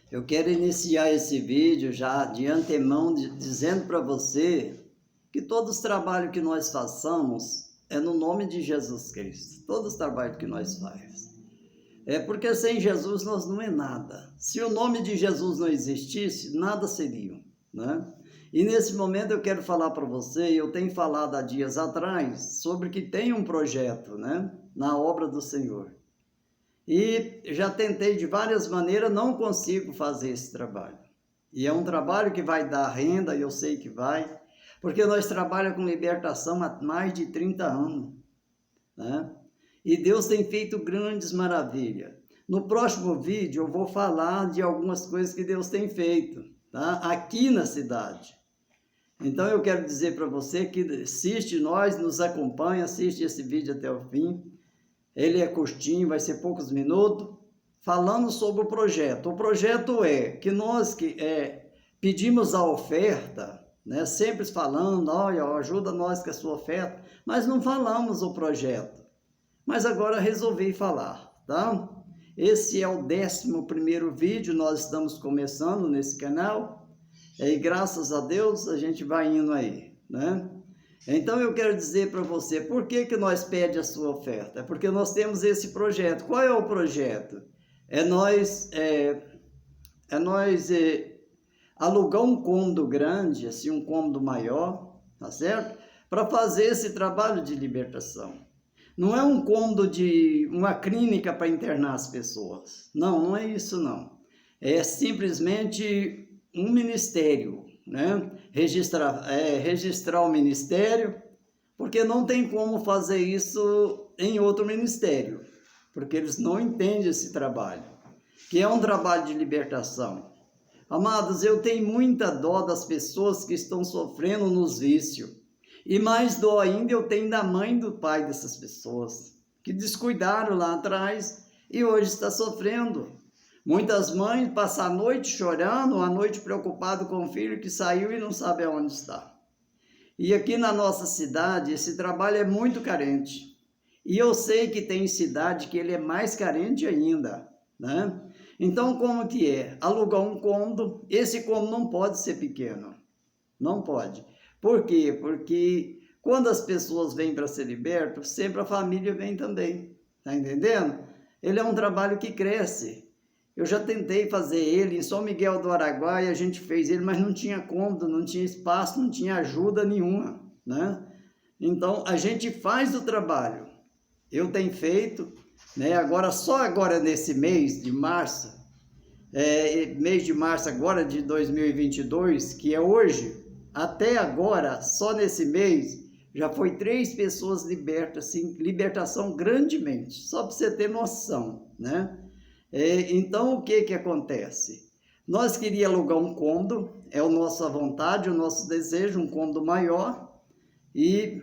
Eu quero iniciar esse vídeo já de antemão dizendo para você que todos os trabalhos que nós façamos é no nome de Jesus Cristo. Todos os trabalhos que nós fazemos. É porque sem Jesus nós não é nada. Se o nome de Jesus não existisse, nada seria, né? E nesse momento eu quero falar para você, eu tenho falado há dias atrás, sobre que tem um projeto, né, na obra do Senhor. E já tentei de várias maneiras, não consigo fazer esse trabalho. E é um trabalho que vai dar renda, eu sei que vai, porque nós trabalhamos com libertação há mais de 30 anos, né? E Deus tem feito grandes maravilhas. No próximo vídeo eu vou falar de algumas coisas que Deus tem feito, tá? Aqui na cidade. Então eu quero dizer para você que assiste nós, nos acompanha, assiste esse vídeo até o fim. Ele é curtinho, vai ser poucos minutos, falando sobre o projeto. O projeto é que nós pedimos a oferta, né? Sempre falando, olha, ajuda nós com a sua oferta, mas não falamos o projeto. Mas agora resolvi falar, tá? Esse é o 11º vídeo, nós estamos começando nesse canal, e graças a Deus a gente vai indo aí, né? Então eu quero dizer para você, por que nós pedimos a sua oferta? É porque nós temos esse projeto. Qual é o projeto? É nós alugar um cômodo grande, assim, um cômodo maior, tá certo? Para fazer esse trabalho de libertação. Não é um cômodo de uma clínica para internar as pessoas. Não, não é isso não. É simplesmente um ministério, né? Registrar o ministério, porque não tem como fazer isso em outro ministério, porque eles não entendem esse trabalho, que é um trabalho de libertação. Amados, eu tenho muita dó das pessoas que estão sofrendo nos vícios. E mais dó ainda eu tenho da mãe e do pai dessas pessoas, que descuidaram lá atrás e hoje está sofrendo. Muitas mães passam a noite chorando, a noite preocupado com o filho que saiu e não sabe aonde está. E aqui na nossa cidade, esse trabalho é muito carente. E eu sei que tem cidade que ele é mais carente ainda, né? Então, como que é? Alugar um cômodo, esse cômodo não pode ser pequeno, não pode. Por quê? Porque quando as pessoas vêm para ser libertas, sempre a família vem também, tá entendendo? Ele é um trabalho que cresce. Eu já tentei fazer ele em São Miguel do Araguaia, a gente fez ele, mas não tinha cômodo, não tinha espaço, não tinha ajuda nenhuma, né? Então, a gente faz o trabalho. Eu tenho feito, né? Só agora nesse mês de março, agora de 2022, que é hoje, até agora, só nesse mês, já foi 3 pessoas libertas, assim, libertação grandemente, só para você ter noção, né? Então, o que acontece? Nós queríamos alugar um cômodo, é a nossa vontade, o nosso desejo, um cômodo maior, e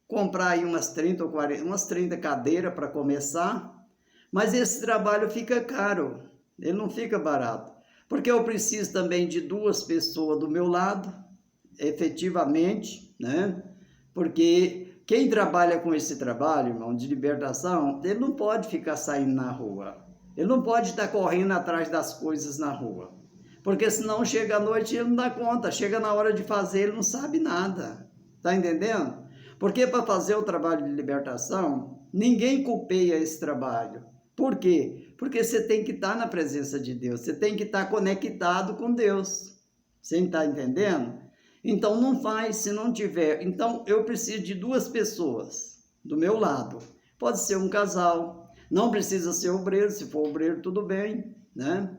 comprar aí umas 30 ou 40, umas 30 cadeiras para começar, mas esse trabalho fica caro, ele não fica barato, porque eu preciso também de 2 pessoas do meu lado, efetivamente, né? Porque quem trabalha com esse trabalho, irmão, de libertação, ele não pode ficar saindo na rua. Ele não pode estar correndo atrás das coisas na rua. Porque senão chega à noite e ele não dá conta. Chega na hora de fazer, ele não sabe nada. Tá entendendo? Porque para fazer o trabalho de libertação, ninguém copeia esse trabalho. Por quê? Porque você tem que estar na presença de Deus. Você tem que estar conectado com Deus. Você está entendendo? Então não faz se não tiver. Então eu preciso de 2 pessoas do meu lado. Pode ser um casal, não precisa ser obreiro, se for obreiro tudo bem, né?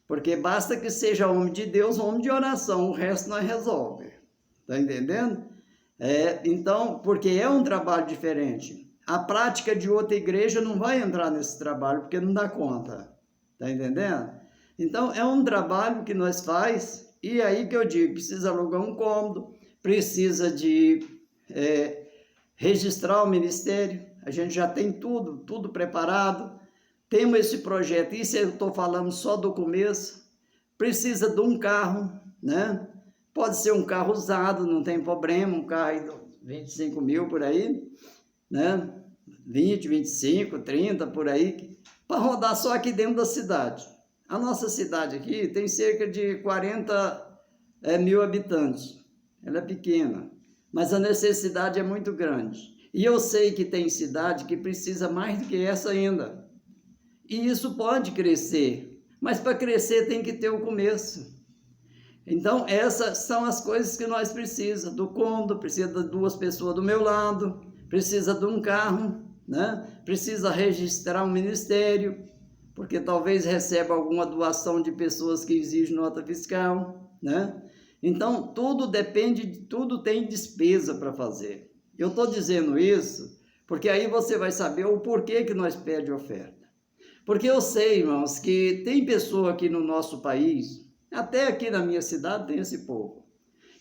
Porque basta que seja homem de Deus, homem de oração, o resto nós resolve. Tá entendendo? Então, porque é um trabalho diferente. A prática de outra igreja não vai entrar nesse trabalho, porque não dá conta. Tá entendendo? Então é um trabalho que nós faz. E aí que eu digo, precisa alugar um cômodo, precisa de registrar o ministério, a gente já tem tudo preparado, temos esse projeto, isso eu estou falando só do começo, precisa de um carro, né? Pode ser um carro usado, não tem problema, um carro aí de 25 mil por aí, né? 20, 25, 30 por aí, para rodar só aqui dentro da cidade. A nossa cidade aqui tem cerca de 40 mil habitantes. Ela é pequena, mas a necessidade é muito grande. E eu sei que tem cidade que precisa mais do que essa ainda. E isso pode crescer, mas para crescer tem que ter o começo. Então, essas são as coisas que nós precisamos. Do cômodo, precisa de 2 pessoas do meu lado, precisa de um carro, né? Precisa registrar um ministério, porque talvez receba alguma doação de pessoas que exigem nota fiscal, né? Então, tudo depende, tudo tem despesa para fazer. Eu estou dizendo isso porque aí você vai saber o porquê que nós pedimos oferta. Porque eu sei, irmãos, que tem pessoa aqui no nosso país, até aqui na minha cidade tem esse povo,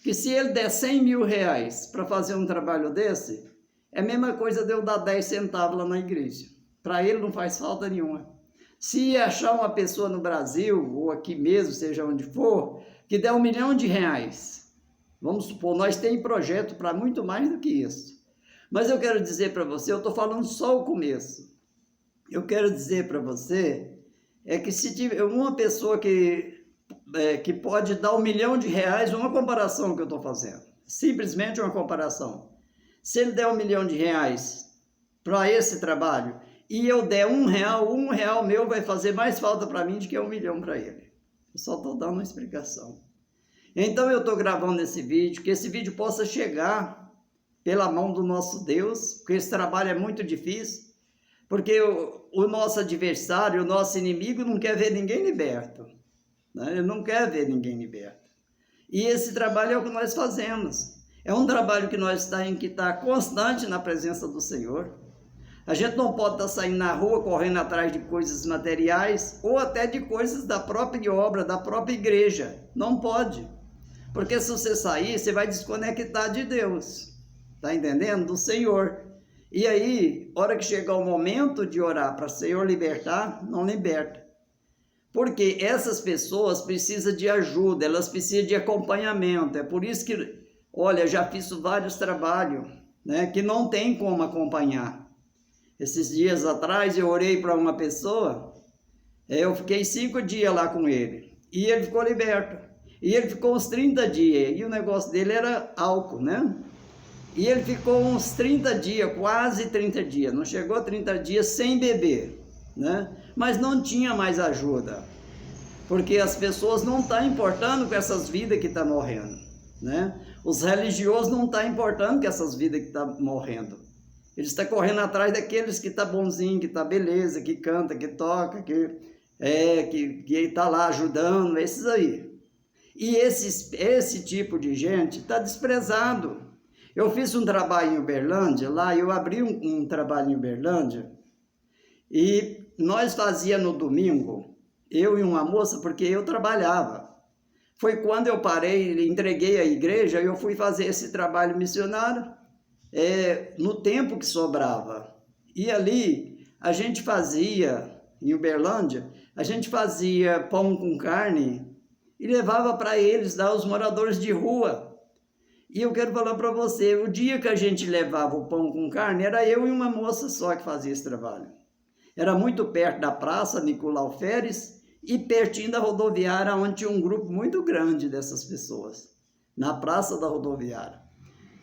que se ele der 100 mil reais para fazer um trabalho desse, é a mesma coisa de eu dar 10 centavos lá na igreja. Para ele não faz falta nenhuma. Se achar uma pessoa no Brasil, ou aqui mesmo, seja onde for, que der 1 milhão de reais, vamos supor, nós temos projeto para muito mais do que isso. Mas eu quero dizer para você, eu estou falando só o começo. Eu quero dizer para você, que se tiver uma pessoa que pode dar 1 milhão de reais, uma comparação que eu estou fazendo, simplesmente uma comparação. Se ele der 1 milhão de reais para esse trabalho, e eu der R$ 1 meu vai fazer mais falta para mim do que 1 milhão para ele. Eu só estou dando uma explicação. Então eu estou gravando esse vídeo, que esse vídeo possa chegar pela mão do nosso Deus, porque esse trabalho é muito difícil, porque o nosso adversário, o nosso inimigo não quer ver ninguém liberto, né? Ele não quer ver ninguém liberto. E esse trabalho é o que nós fazemos. É um trabalho que nós temos que estar constante na presença do Senhor. A gente não pode estar saindo na rua, correndo atrás de coisas materiais, ou até de coisas da própria obra, da própria igreja. Não pode. Porque se você sair, você vai desconectar de Deus. Está entendendo? Do Senhor. E aí, hora que chegar o momento de orar para o Senhor libertar, não liberta. Porque essas pessoas precisam de ajuda, elas precisam de acompanhamento. É por isso que, olha, já fiz vários trabalhos, né, que não tem como acompanhar. Esses dias atrás eu orei para uma pessoa, eu fiquei 5 dias lá com ele, e ele ficou liberto. E ele ficou uns 30 dias, e o negócio dele era álcool, né? E ele ficou uns 30 dias, quase 30 dias, não chegou a 30 dias sem beber, né? Mas não tinha mais ajuda, porque as pessoas não estão importando com essas vidas que estão morrendo, né? Os religiosos não estão importando com essas vidas que estão morrendo. Eles estão correndo atrás daqueles que estão bonzinho, que estão beleza, que canta, que toca, que está lá ajudando, esses aí. E esse tipo de gente está desprezado. Eu fiz um trabalho em Uberlândia, lá eu abri um trabalho em Uberlândia, e nós fazíamos no domingo, eu e uma moça, porque eu trabalhava. Foi quando eu parei, entreguei a igreja, eu fui fazer esse trabalho missionário, no tempo que sobrava. E ali a gente fazia, em Uberlândia, a gente fazia pão com carne e levava para eles, lá, os moradores de rua. E eu quero falar para você, o dia que a gente levava o pão com carne, era eu e uma moça só que fazia esse trabalho. Era muito perto da praça Nicolau Feres e pertinho da rodoviária, onde tinha um grupo muito grande dessas pessoas, na praça da rodoviária.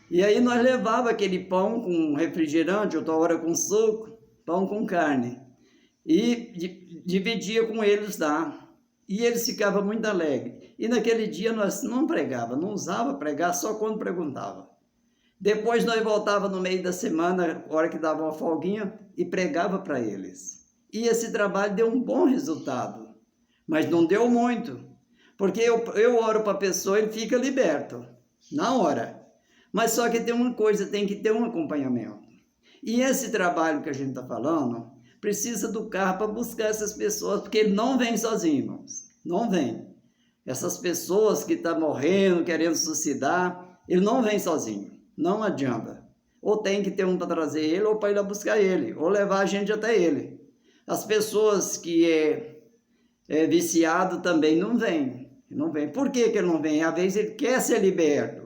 E aí nós levava aquele pão com refrigerante, outra hora com suco, pão com carne, e dividia com eles lá. E eles ficavam muito alegres. E naquele dia nós não pregava, não usava pregar, só quando perguntava. Depois nós voltava no meio da semana, hora que dava uma folguinha, e pregava para eles. E esse trabalho deu um bom resultado, mas não deu muito, porque eu oro para a pessoa e ele fica liberto, na hora. Mas só que tem uma coisa, tem que ter um acompanhamento. E esse trabalho que a gente está falando, precisa do carro para buscar essas pessoas, porque ele não vem sozinho, irmãos. Não vem. Essas pessoas que estão morrendo, querendo suicidar, ele não vem sozinho. Não adianta. Ou tem que ter um para trazer ele, ou para ir lá buscar ele, ou levar a gente até ele. As pessoas que é viciado também não vêm. Não vem. Por que ele não vem? Às vezes ele quer ser liberto.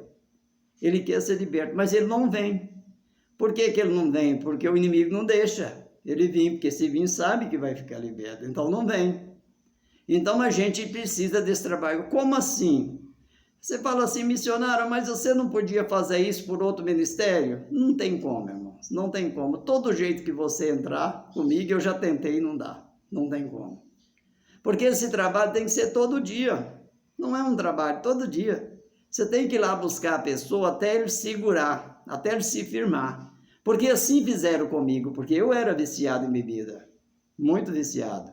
Ele quer ser liberto, mas ele não vem. Por que ele não vem? Porque o inimigo não deixa ele vir, porque se vir sabe que vai ficar liberto, então não vem. Então a gente precisa desse trabalho. Como assim? Você fala assim, missionário, mas você não podia fazer isso por outro ministério? Não tem como, irmãos, não tem como. Todo jeito que você entrar comigo, eu já tentei e não dá, não tem como. Porque esse trabalho tem que ser todo dia, não é um trabalho todo dia. Você tem que ir lá buscar a pessoa até ele segurar, até ele se firmar. Porque assim fizeram comigo, porque eu era viciado em bebida, muito viciado,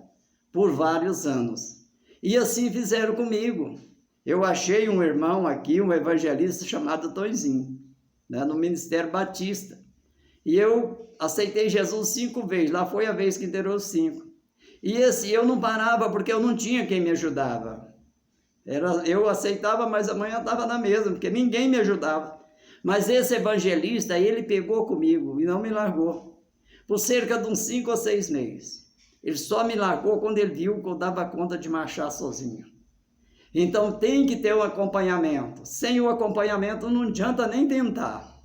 por vários anos. E assim fizeram comigo. Eu achei um irmão aqui, um evangelista chamado Tonzinho, né, no Ministério Batista. E eu aceitei Jesus 5 vezes, lá foi a vez que inteirou 5. E eu não parava porque eu não tinha quem me ajudava. Eu aceitava, mas amanhã estava na mesma, porque ninguém me ajudava. Mas esse evangelista, ele pegou comigo e não me largou. Por cerca de uns 5 ou 6 meses. Ele só me largou quando ele viu que eu dava conta de marchar sozinho. Então tem que ter um acompanhamento. Sem o acompanhamento não adianta nem tentar.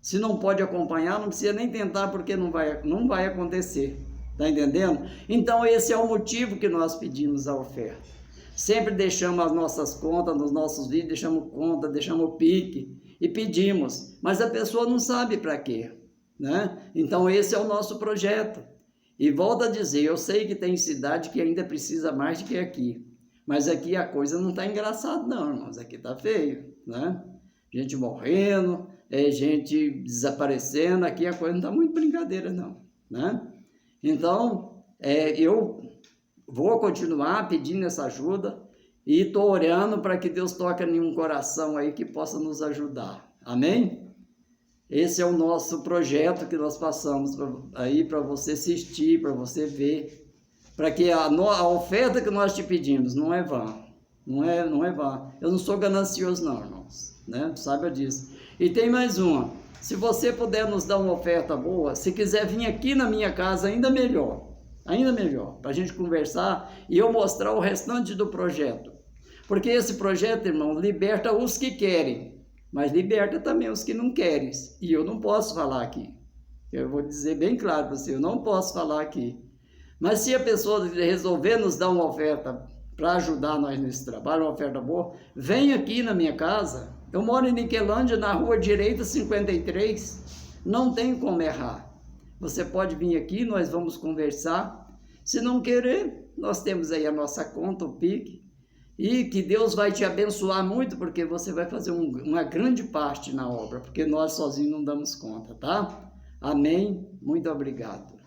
Se não pode acompanhar, não precisa nem tentar, porque não vai acontecer. Está entendendo? Então esse é o motivo que nós pedimos a oferta. Sempre deixamos as nossas contas, nos nossos vídeos, deixamos conta, deixamos o pique e pedimos. Mas a pessoa não sabe para quê, né? Então esse é o nosso projeto. E volto a dizer, eu sei que tem cidade que ainda precisa mais do que aqui. Mas aqui a coisa não está engraçada não, irmãos. Aqui está feio, né? Gente morrendo, gente desaparecendo. Aqui a coisa não está muito brincadeira não, né? Então, eu vou continuar pedindo essa ajuda e estou orando para que Deus toque em um coração aí que possa nos ajudar. Amém? Esse é o nosso projeto que nós passamos aí para você assistir, para você ver, para que a oferta que nós te pedimos não é vã, não é vã. Eu não sou ganancioso não, irmãos, né? Saiba disso. E tem mais uma, se você puder nos dar uma oferta boa, se quiser vir aqui na minha casa, ainda melhor, para a gente conversar e eu mostrar o restante do projeto. Porque esse projeto, irmão, liberta os que querem, mas liberta também os que não querem. E eu não posso falar aqui. Eu vou dizer bem claro para você, eu não posso falar aqui. Mas se a pessoa resolver nos dar uma oferta para ajudar nós nesse trabalho, uma oferta boa, vem aqui na minha casa. Eu moro em Niquelândia, na rua direita 53. Não tem como errar. Você pode vir aqui, nós vamos conversar. Se não querer, nós temos aí a nossa conta, o PIC. E que Deus vai te abençoar muito, porque você vai fazer uma grande parte na obra, porque nós sozinhos não damos conta, tá? Amém? Muito obrigado.